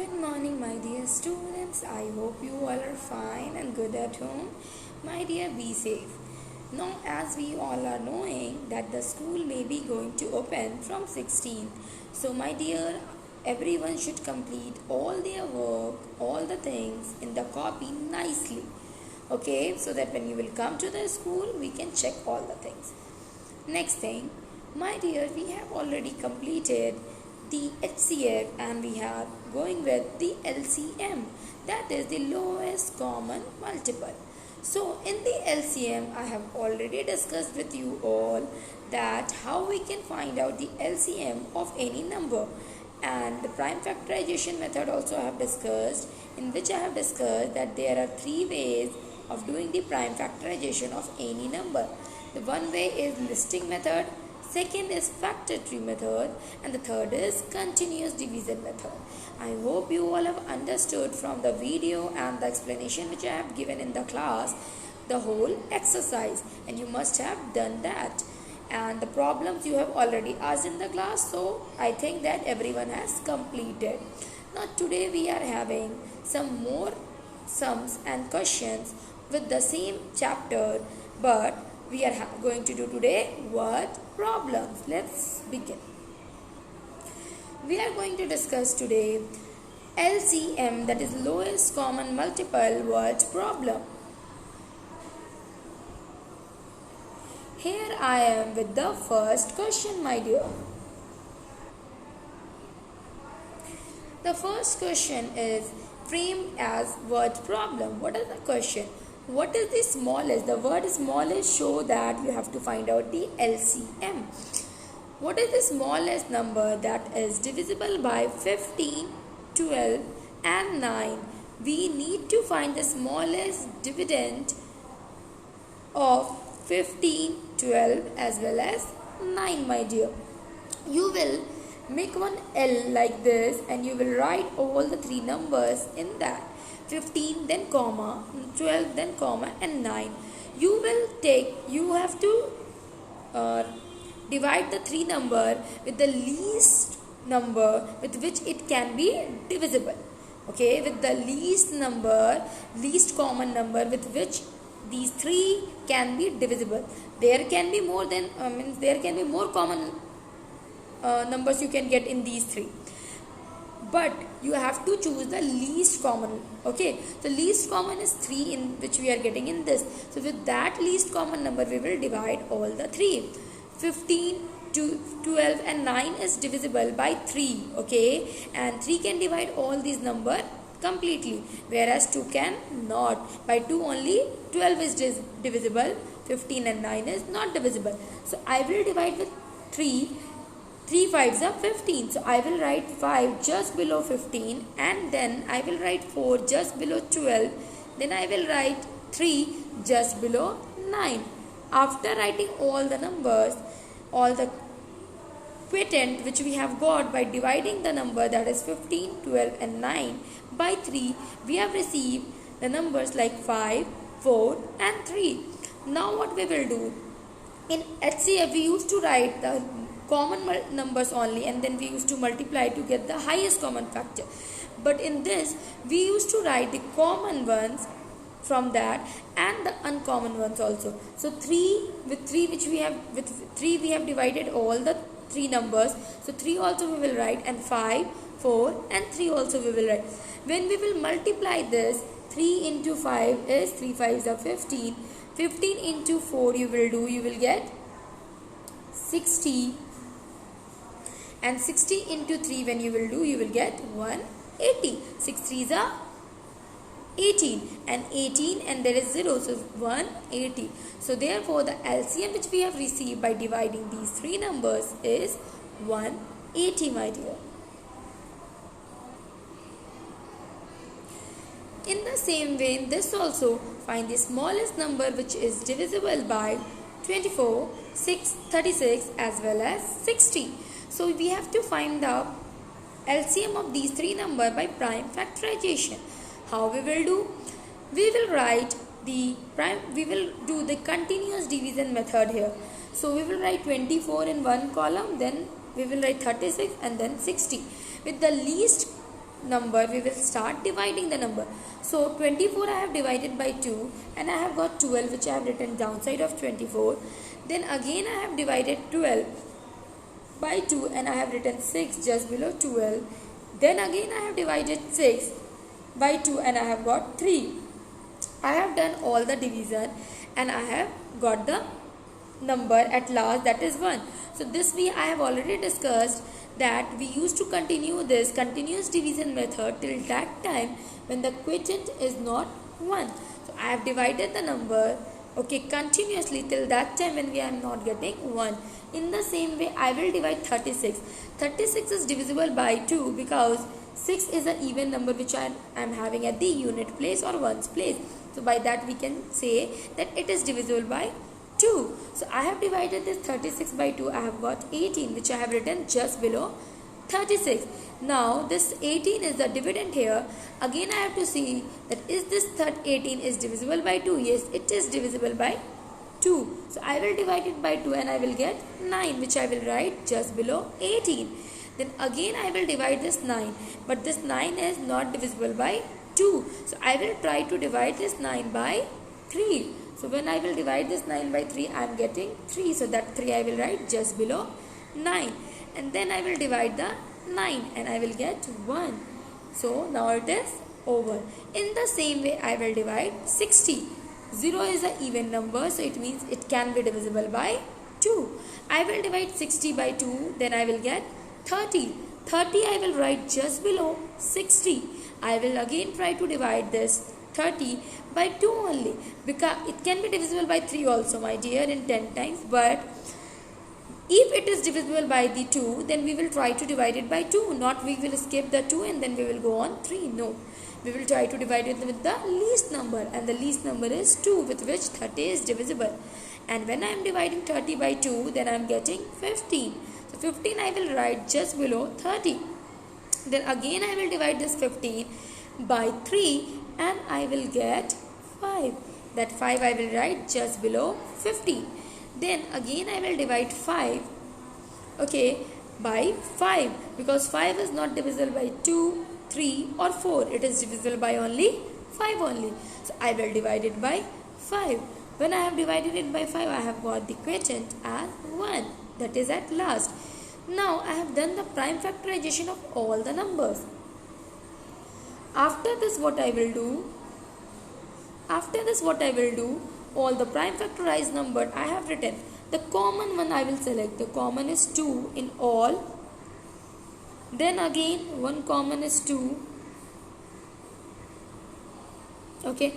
Good morning, my dear students. I hope you all are fine and good at home. My dear, be safe. Now, as we all are knowing that the school may be going to open from 16. So, my dear, everyone should complete all their work, all the things in the copy nicely. Okay, so that when you will come to the school, we can check all the things. Next thing, my dear, we have already completed the HCF and we are going with the LCM, that is the lowest common multiple. So in the LCM, I have already discussed with you all that how we can find out the LCM of any number, and the prime factorization method also I have discussed, in which I have discussed that there are three ways of doing the prime factorization of any number. The one way is listing method, second is factor tree method, and the third is continuous division method. I hope you all have understood from the video and the explanation which I have given in the class the whole exercise, and you must have done that, and the problems you have already asked in the class, so I think that everyone has completed. Now today we are having some more sums and questions with the same chapter, but we are going to do today word problems. Let's begin. We are going to discuss today LCM, that is lowest common multiple word problem. Here I am with the first question, my dear. The first question is framed as word problem. What is the question? What is the smallest? The word smallest show that you have to find out the LCM. What is the smallest number that is divisible by 15, 12 and 9? We need to find the smallest dividend of 15, 12 as well as 9, my dear. You will make one L like this and you will write all the three numbers in that. 15 then comma, 12 then comma and 9. You have to divide the three number with the least number with which it can be divisible. Okay, with the least common number with which these three can be divisible. There can be more common numbers you can get in these three, but you have to choose the least common. Okay, the least common is 3, in which we are getting in this. So with that least common number we will divide all the three. 15, 12 and 9 is divisible by 3. Okay, and 3 can divide all these number completely, whereas 2 can not. By 2 only 12 is divisible, 15 and 9 is not divisible. So I will divide with 3. 3 5s are 15. So I will write 5 just below 15, and then I will write 4 just below 12. Then I will write 3 just below 9. After writing all the numbers, all the quotient which we have got by dividing the number, that is 15, 12 and 9 by 3, we have received the numbers like 5, 4 and 3. Now what we will do? In HCF we used to write the common numbers only, and then we used to multiply to get the highest common factor. But in this we used to write the common ones from that and the uncommon ones also. So 3 we have divided all the three numbers. So 3 also we will write, and 5, 4 and 3 also we will write. When we will multiply this, 3 into 5 is 3 5s are 15. 15 into 4 you will get 60, and 60 into 3 when you will get 180. 6 3s are 18, and 18 and there is 0, so 180. So therefore the LCM which we have received by dividing these three numbers is 180, my dear. In the same way, in this also, find the smallest number which is divisible by 24, 6, 36 as well as 60. So we have to find the LCM of these three numbers by prime factorization. How we will do? We will do the continuous division method here. So we will write 24 in one column, then we will write 36 and then 60. With the least number, we will start dividing the number. So 24 I have divided by 2 and I have got 12, which I have written downside of 24. Then again I have divided 12 by 2 and I have written 6 just below 12. Then again I have divided 6 by 2 and I have got 3. I have done all the division and I have got the number at last, that is 1. So this I have already discussed that we used to continue this continuous division method till that time when the quotient is not 1. So I have divided the number continuously till that time when we are not getting 1. In the same way I will divide 36. 36 is divisible by 2 because 6 is an even number which I am having at the unit place or ones place. So by that we can say that it is divisible by 2. So I have divided this 36 by 2. I have got 18, which I have written just below 36. Now this 18 is the dividend here. Again I have to see that is this 18 is divisible by 2. Yes, it is divisible by 2. So I will divide it by 2 and I will get 9, which I will write just below 18. Then again I will divide this 9. But this 9 is not divisible by 2. So I will try to divide this 9 by 3. So when I will divide this 9 by 3, I am getting 3. So that 3 I will write just below 9. And then I will divide the 9 and I will get 1. So now it is over. In the same way I will divide 60. 0 is an even number, so it means it can be divisible by 2. I will divide 60 by 2, then I will get 30. 30 I will write just below 60. I will again try to divide this 30 by 2 only, because it can be divisible by 3 also, my dear, in 10 times. But if it is divisible by the 2, then we will try to divide it by 2. Not we will skip the 2 and then we will go on 3. No. We will try to divide it with the least number, and the least number is 2, with which 30 is divisible. And when I am dividing 30 by 2, then I am getting 15. So 15 I will write just below 30. Then again I will divide this 15 by 3 and I will get 5. That 5 I will write just below 15. Then again I will divide 5 by 5, because 5 is not divisible by 2, 3 or 4. It is divisible by only 5 only. So I will divide it by 5. When I have divided it by 5, I have got the quotient as 1. That is at last. Now I have done the prime factorization of all the numbers. After this what I will do, all the prime factorized number I have written. The common one I will select. The common is 2 in all. Then again one common is 2. I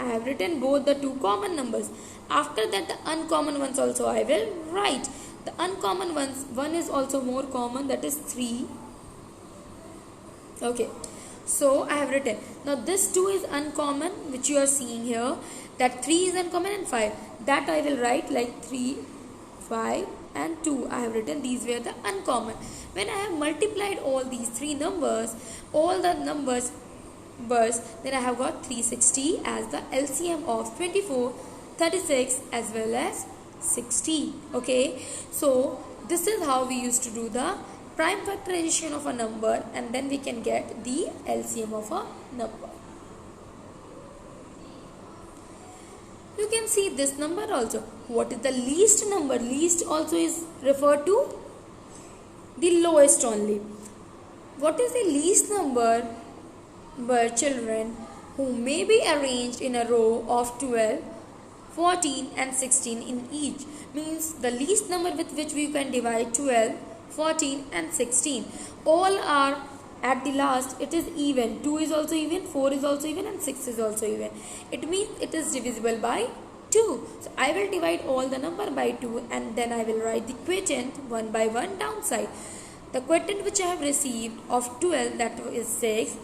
have written both the two common numbers. After that the uncommon ones also I will write. The uncommon ones, one is also more common, that is 3. So I have written. Now this 2 is uncommon, which you are seeing here. That 3 is uncommon and 5. That I will write like 3, 5 and 2. I have written these were the uncommon. When I have multiplied all these three numbers, all the numbers burst, then I have got 360 as the LCM of 24, 36 as well as 60. So this is how we used to do the prime factorization of a number, and then we can get the LCM of a number. You can see this number also. What is the least number? Least also is referred to the lowest only. What is the least number? Children, who may be arranged in a row of 12, 14 and 16 in each. Means the least number with which we can divide 12, 14 and 16. All are at the last, it is even. 2 is also even, 4 is also even and 6 is also even. It means it is divisible by 2. So I will divide all the number by 2 and then I will write the quotient one by one downside. The quotient which I have received of 12, that is 6,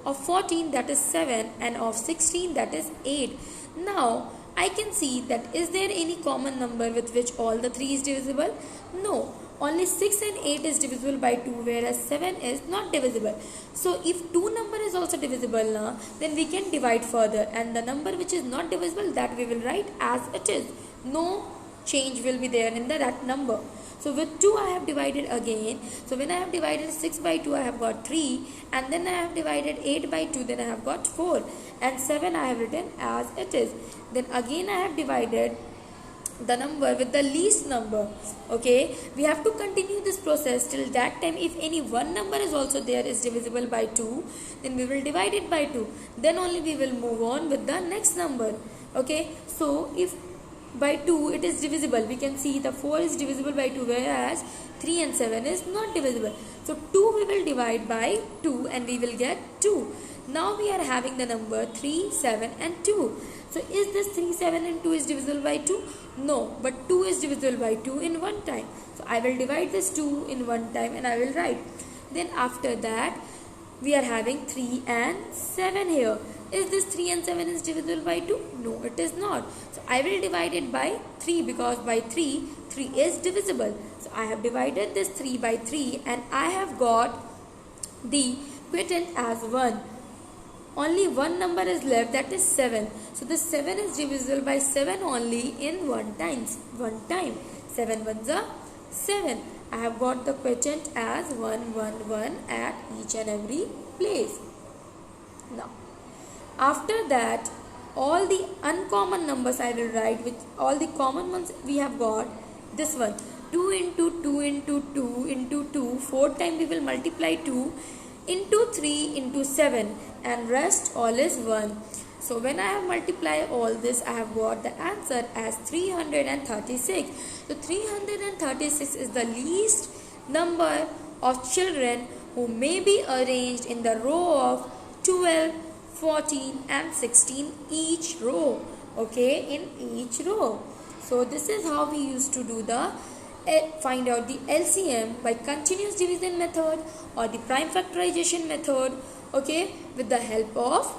of 14, that is 7, and of 16, that is 8. Now I can see that is there any common number with which all the 3 is divisible? No. Only 6 and 8 is divisible by 2, whereas 7 is not divisible. So if 2 number is also divisible now, then we can divide further, and the number which is not divisible, that we will write as it is. No change will be there in that number. So with 2 I have divided again. So when I have divided 6 by 2 I have got 3, and then I have divided 8 by 2, then I have got 4, and 7 I have written as it is. Then again I have divided the number with the least number. Okay, we have to continue this process till that time. If any one number is also there is divisible by 2, then we will divide it by 2, then only we will move on with the next number. Okay, so if by 2 it is divisible, we can see the 4 is divisible by 2, whereas 3 and 7 is not divisible. So 2 we will divide by 2 and we will get 2. Now we are having the number 3, 7 and 2. So is this 3, 7 and 2 is divisible by 2? No, but 2 is divisible by 2 in one time. So I will divide this 2 in one time and I will write. Then after that we are having 3 and 7 here. Is this 3 and 7 is divisible by 2? No, it is not. So I will divide it by 3, because by 3 is divisible. So I have divided this 3 by 3 and I have got the quotient as 1. Only one number is left, that is 7. So the 7 is divisible by 7 only in one time. 7 ones are 7. I have got the quotient as 1, 1, 1 at each and every place. Now, after that, all the uncommon numbers I will write, which all the common ones we have got. This one, 2 into 2 into 2 into 2, 4 times we will multiply 2 into 3 into 7, and rest all is 1. So when I have multiplied all this, I have got the answer as 336. So 336 is the least number of children who may be arranged in the row of 12, 14 and 16 each row. Okay, in each row. So this is how we used to do the find out the LCM by continuous division method or the prime factorization method. Okay, with the help of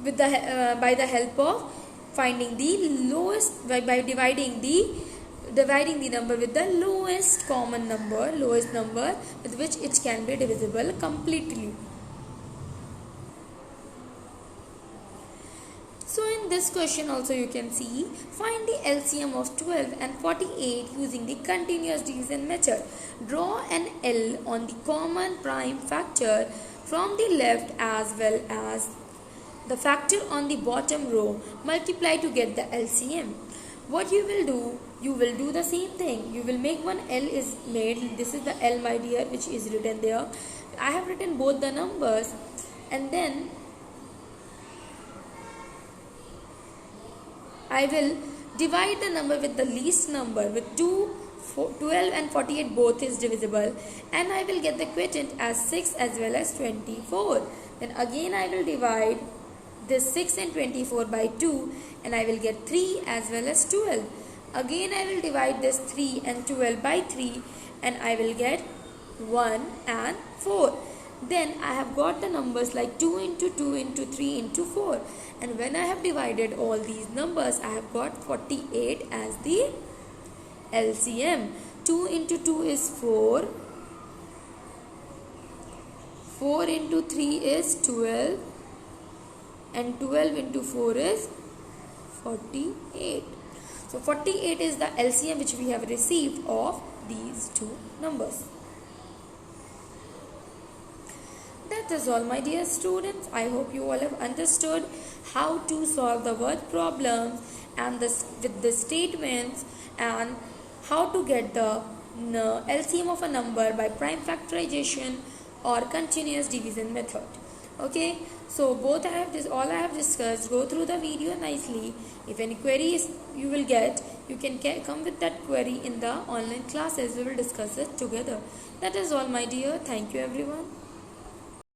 by the help of finding the lowest by dividing the number with the lowest common number, lowest number with which it can be divisible completely. So in this question also you can see, find the LCM of 12 and 48 using the continuous division method. Draw an L on the common prime factor from the left as well as the factor on the bottom row. Multiply to get the LCM. What you will do the same thing. You will make one L is made. This is the L, my dear, which is written there. I have written both the numbers, and then I will divide the number with the least number. With 12 and 48 both is divisible, and I will get the quotient as 6 as well as 24. Then again I will divide this 6 and 24 by 2, and I will get 3 as well as 12. Again I will divide this 3 and 12 by 3, and I will get 1 and 4. Then I have got the numbers like 2 into 2 into 3 into 4. And when I have divided all these numbers, I have got 48 as the LCM. 2 into 2 is 4. 4 into 3 is 12. And 12 into 4 is 48. So 48 is the LCM which we have received of these two numbers. That is all, my dear students. I hope you all have understood how to solve the word problems and with the statements, and how to get the LCM of a number by prime factorization or continuous division method. Okay, so all I have discussed. Go through the video nicely. If any queries you will get, you can come with that query in the online classes. We will discuss it together. That is all, my dear. Thank you, everyone.